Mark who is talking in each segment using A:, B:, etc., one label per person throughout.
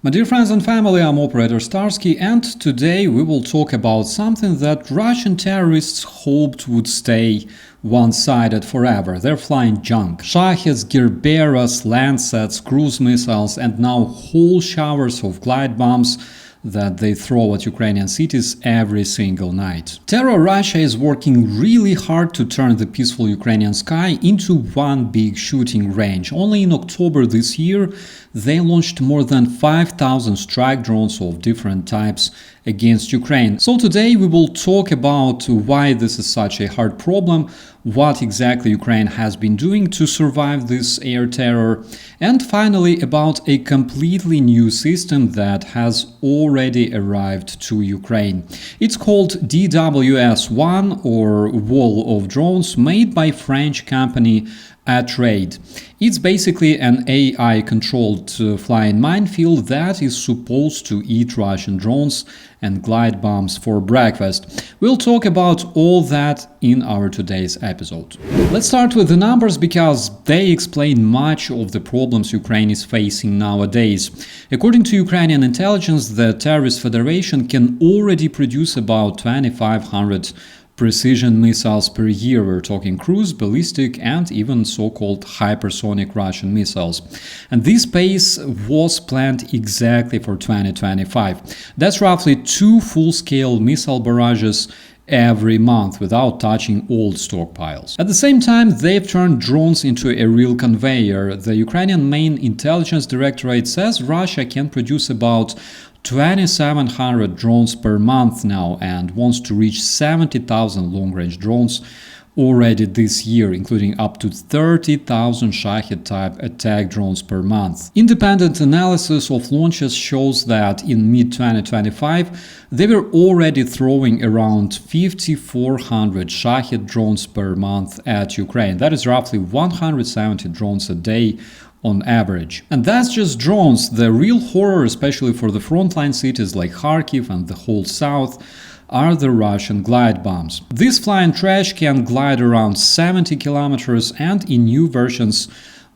A: My dear friends and family, I'm Operator Starsky, and today we will talk about something that Russian terrorists hoped would stay one-sided forever. They're flying junk. Shaheds, Gepards, Landsats, cruise missiles, and now whole showers of glide bombs that they throw at Ukrainian cities every single night. Terror Russia is working really hard to turn the peaceful Ukrainian sky into one big shooting range. Only in October this year, they launched more than 5,000 strike drones of different types against Ukraine. So today we will talk about why this is such a hard problem, what exactly Ukraine has been doing to survive this air terror, and finally about a completely new system that has already arrived to Ukraine. It's called DWS-1 or Wall of Drones, made by French company Atreid. It's basically an AI-controlled flying minefield that is supposed to eat Russian drones and glide bombs for breakfast. We'll talk about all that in our today's episode. Let's start with the numbers because they explain much of the problems Ukraine is facing nowadays. According to Ukrainian intelligence, the terrorist federation can already produce about 2,500 precision missiles per year. We're talking cruise, ballistic, and even so-called hypersonic Russian missiles. And this pace was planned exactly for 2025. That's roughly 2 full-scale missile barrages every month without touching old stockpiles. At the same time, they've turned drones into a real conveyor. The Ukrainian main intelligence directorate says Russia can produce about 2,700 drones per month now and wants to reach 70,000 long-range drones already this year, including up to 30,000 Shahed-type attack drones per month. Independent analysis of launches shows that in mid-2025, they were already throwing around 5,400 Shahed drones per month at Ukraine. That is roughly 170 drones a day on average. And that's just drones. The real horror, especially for the frontline cities like Kharkiv and the whole south, are the Russian glide bombs. This flying trash can glide around 70 kilometers and in new versions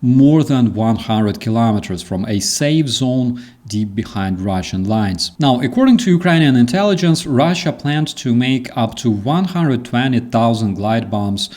A: more than 100 kilometers from a safe zone deep behind Russian lines. Now, according to Ukrainian intelligence, Russia planned to make up to 120,000 glide bombs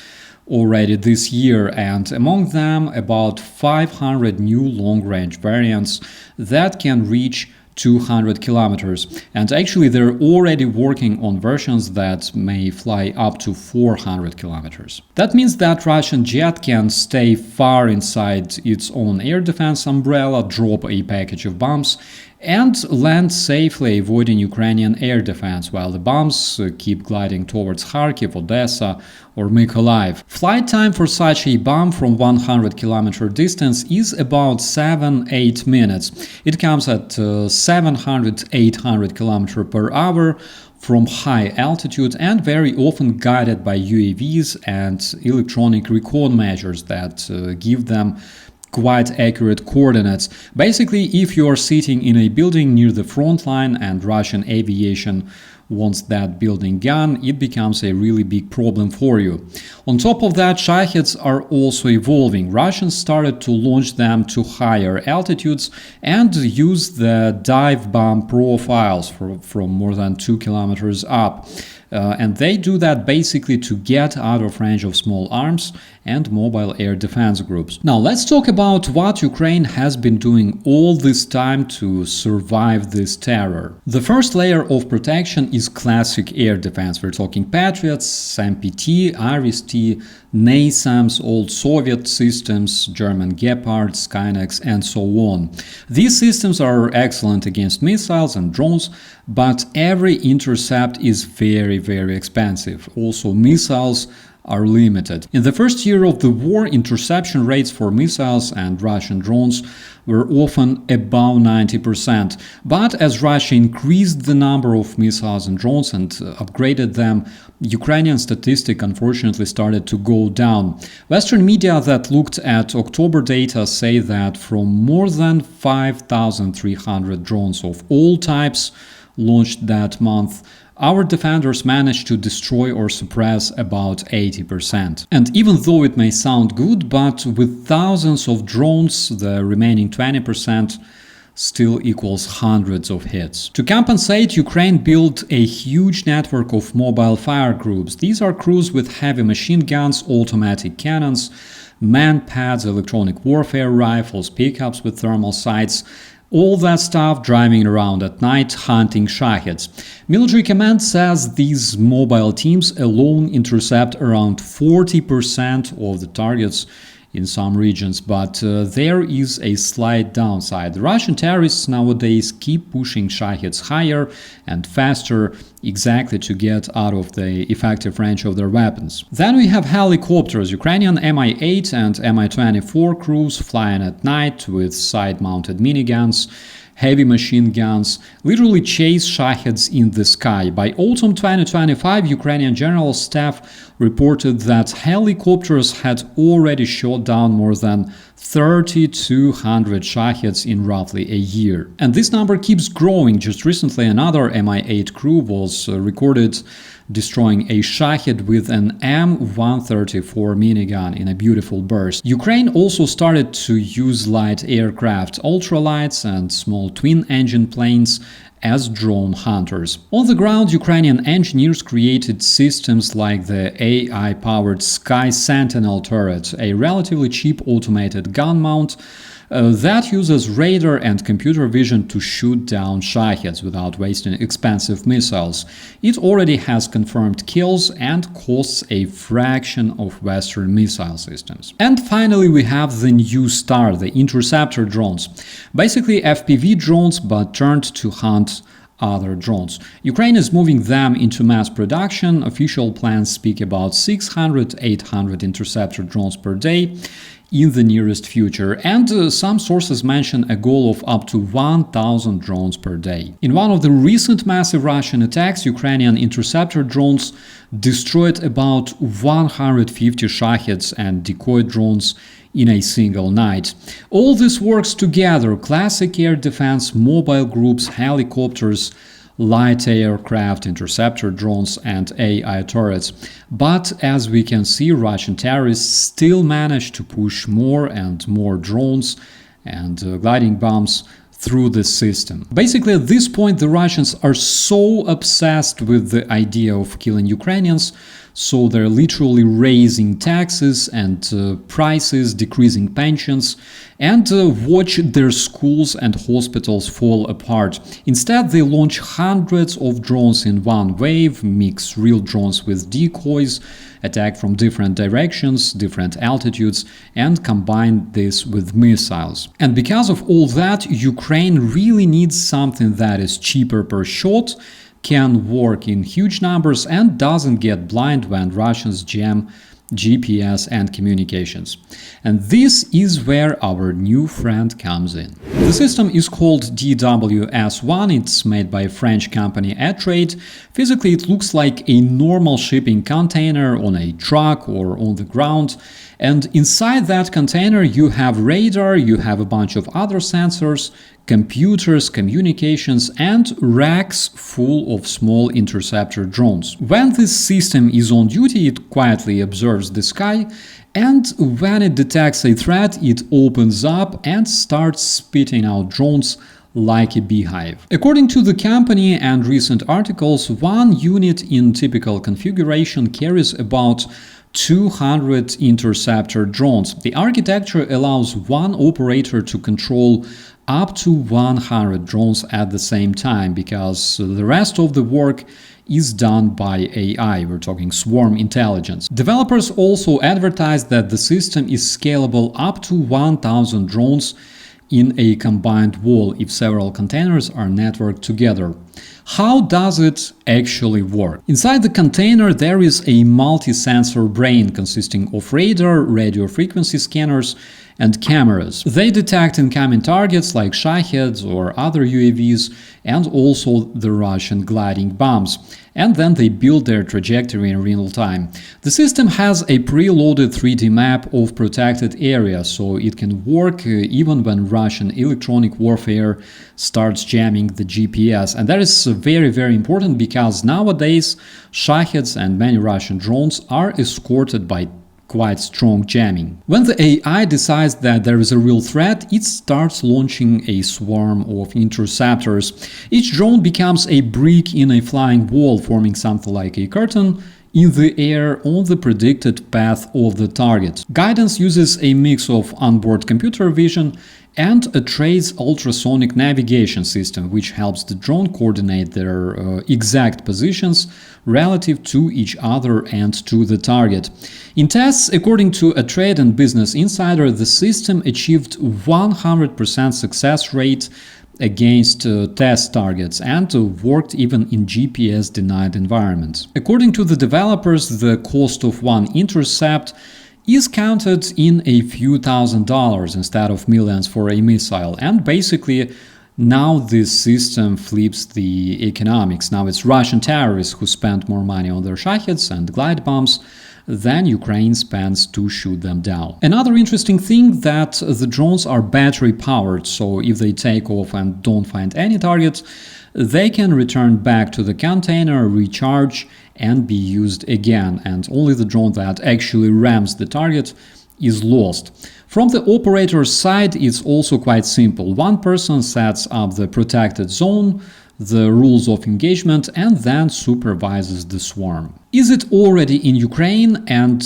A: already this year, and among them about 500 new long-range variants that can reach 200 kilometers. And actually they're already working on versions that may fly up to 400 kilometers. That means that Russian jet can stay far inside its own air defense umbrella, drop a package of bombs, and land safely, avoiding Ukrainian air defense, while the bombs keep gliding towards Kharkiv, Odessa, or Mykolaiv. Flight time for such a bomb from 100-kilometer distance is about 7-8 minutes. It comes at 700-800 km per hour from high altitude and very often guided by UAVs and electronic recon measures that give them quite accurate coordinates. Basically, if you are sitting in a building near the front line and Russian aviation wants that building gone, it becomes a really big problem for you. On top of that, Shaheds are also evolving. Russians started to launch them to higher altitudes and use the dive bomb profiles from more than 2 kilometers up. And they do that basically to get out of range of small arms and mobile air defense groups. Now let's talk about what Ukraine has been doing all this time to survive this terror. The first layer of protection is classic air defense. We're talking Patriots, MPT, Iris-T, NASAMS, old Soviet systems, German Gepards, Skynex, and so on. These systems are excellent against missiles and drones, but every intercept is very, very expensive. Also, missiles are limited. In the first year of the war, interception rates for missiles and Russian drones were often above 90%. But as Russia increased the number of missiles and drones and upgraded them, Ukrainian statistics unfortunately started to go down. Western media that looked at October data say that from more than 5,300 drones of all types launched that month, our defenders managed to destroy or suppress about 80%. And even though it may sound good, but with thousands of drones, the remaining 20% still equals hundreds of hits. To compensate, Ukraine built a huge network of mobile fire groups. These are crews with heavy machine guns, automatic cannons, MANPADs, electronic warfare rifles, pickups with thermal sights, all that stuff driving around at night hunting Shaheds. Military command says these mobile teams alone intercept around 40% of the targets in some regions, but there is a slight downside. The Russian terrorists nowadays keep pushing Shaheds higher and faster, exactly to get out of the effective range of their weapons. Then we have helicopters. Ukrainian Mi-8 and Mi-24 crews flying at night with side-mounted miniguns, heavy machine guns, literally chase Shaheds in the sky. By autumn 2025, Ukrainian General Staff reported that helicopters had already shot down more than 3,200 Shaheds in roughly a year. And this number keeps growing. Just recently, another Mi-8 crew was recorded destroying a Shahed with an M134 minigun in a beautiful burst. Ukraine also started to use light aircraft, ultralights and small twin-engine planes as drone hunters. On the ground, Ukrainian engineers created systems like the AI-powered Sky Sentinel turret, a relatively cheap automated gun mount that uses radar and computer vision to shoot down Shaheds without wasting expensive missiles. It already has confirmed kills and costs a fraction of Western missile systems. And finally, we have the new star, the Interceptor drones. Basically FPV drones, but turned to hunt other drones. Ukraine is moving them into mass production. Official plans speak about 600-800 Interceptor drones per day in the nearest future, and some sources mention a goal of up to 1,000 drones per day. In one of the recent massive Russian attacks, Ukrainian Interceptor drones destroyed about 150 Shaheds and decoy drones in a single night. All this works together: classic air defense, mobile groups, helicopters, light aircraft, interceptor drones and AI turrets. But as we can see, Russian terrorists still manage to push more and more drones and gliding bombs through the system. Basically, at this point, the Russians are so obsessed with the idea of killing Ukrainians, so they're literally raising taxes and prices, decreasing pensions, and watch their schools and hospitals fall apart. Instead, they launch hundreds of drones in one wave, mix real drones with decoys, attack from different directions, different altitudes, and combine this with missiles. And because of all that, Ukraine really needs something that is cheaper per shot, can work in huge numbers, and doesn't get blind when Russians jam GPS and communications. And this is where our new friend comes in. The system is called DWS-1. It's made by a French company Atreid. Physically, it looks like a normal shipping container on a truck or on the ground. And inside that container, you have radar, you have a bunch of other sensors, computers, communications, and racks full of small interceptor drones. When this system is on duty, it quietly observes the sky, and when it detects a threat, it opens up and starts spitting out drones like a beehive. According to the company and recent articles, one unit in typical configuration carries about 200 interceptor drones. The architecture allows one operator to control up to 100 drones at the same time, because the rest of the work is done by AI. We're talking swarm intelligence. Developers also advertise that the system is scalable up to 1,000 drones in a combined wall if several containers are networked together. How does it actually work? Inside the container there is a multi-sensor brain consisting of radar, radio frequency scanners, and cameras. They detect incoming targets like Shaheds or other UAVs, and also the Russian gliding bombs, and then they build their trajectory in real time. The system has a preloaded 3D map of protected areas, so it can work even when Russian electronic warfare starts jamming the GPS. And that is very important, because nowadays Shaheds and many Russian drones are escorted by quite strong jamming. When the AI decides that there is a real threat, it starts launching a swarm of interceptors. Each drone becomes a brick in a flying wall, forming something like a curtain in the air on the predicted path of the target. Guidance uses a mix of onboard computer vision and Atreid's ultrasonic navigation system, which helps the drone coordinate their exact positions relative to each other and to the target. In tests, according to Atreid and Business Insider, the system achieved 100% success rate against test targets and worked even in GPS-denied environments. According to the developers, the cost of one intercept is counted in a few $1,000s instead of millions for a missile, and basically now this system flips the economics. Now it's Russian terrorists who spend more money on their Shaheds and glide bombs than Ukraine spends to shoot them down. Another interesting thing that the drones are battery powered, so if they take off and don't find any targets, they can return back to the container, recharge and be used again, and only the drone that actually rams the target is lost. From the operator's side, it's also quite simple. One person sets up the protected zone, the rules of engagement, and then supervises the swarm. Is it already in Ukraine, and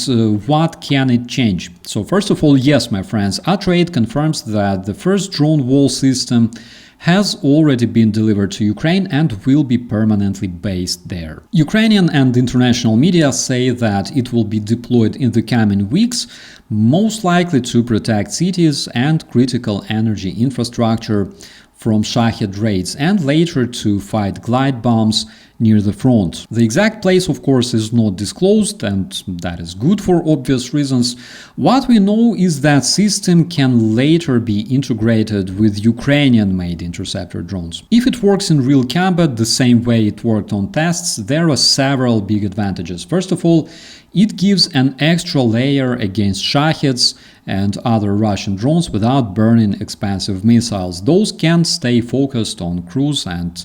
A: what can it change? So first of all, yes, my friends, Atreid confirms that the first drone wall system has already been delivered to Ukraine and will be permanently based there. Ukrainian and international media say that it will be deployed in the coming weeks, most likely to protect cities and critical energy infrastructure from Shahed raids, and later to fight glide bombs near the front. The exact place, of course, is not disclosed, and that is good for obvious reasons. What we know is that system can later be integrated with Ukrainian-made interceptor drones. If it works in real combat the same way it worked on tests, there are several big advantages. First of all, it gives an extra layer against Shaheds and other Russian drones without burning expensive missiles. Those can stay focused on cruise and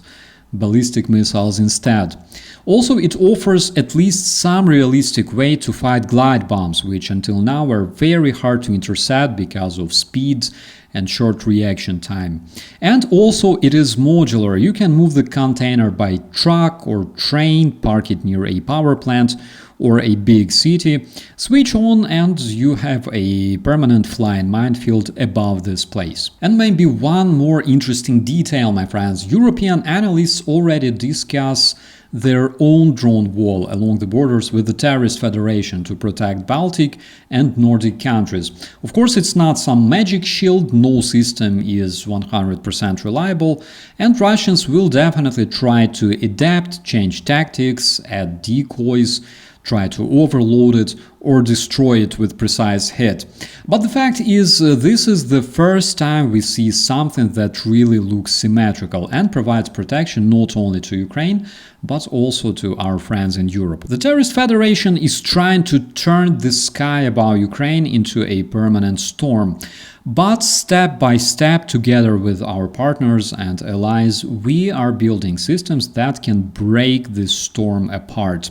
A: ballistic missiles instead. Also, it offers at least some realistic way to fight glide bombs, which until now were very hard to intercept because of speed and short reaction time. And also it is modular. You can move the container by truck or train, park it near a power plant or a big city, switch on, and you have a permanent flying minefield above this place. And maybe one more interesting detail, my friends. European analysts already discuss their own drone wall along the borders with the Terrorist Federation to protect Baltic and Nordic countries. Of course, it's not some magic shield, no system is 100% reliable, and Russians will definitely try to adapt, change tactics, add decoys, try to overload it or destroy it with precise hit. But the fact is, this is the first time we see something that really looks symmetrical and provides protection not only to Ukraine, but also to our friends in Europe. The Terrorist Federation is trying to turn the sky above Ukraine into a permanent storm. But step by step, together with our partners and allies, we are building systems that can break this storm apart.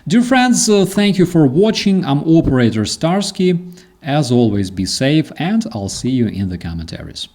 A: Dear friends, thank you for watching. I'm Operator Starsky. As always, be safe, and I'll see you in the commentaries.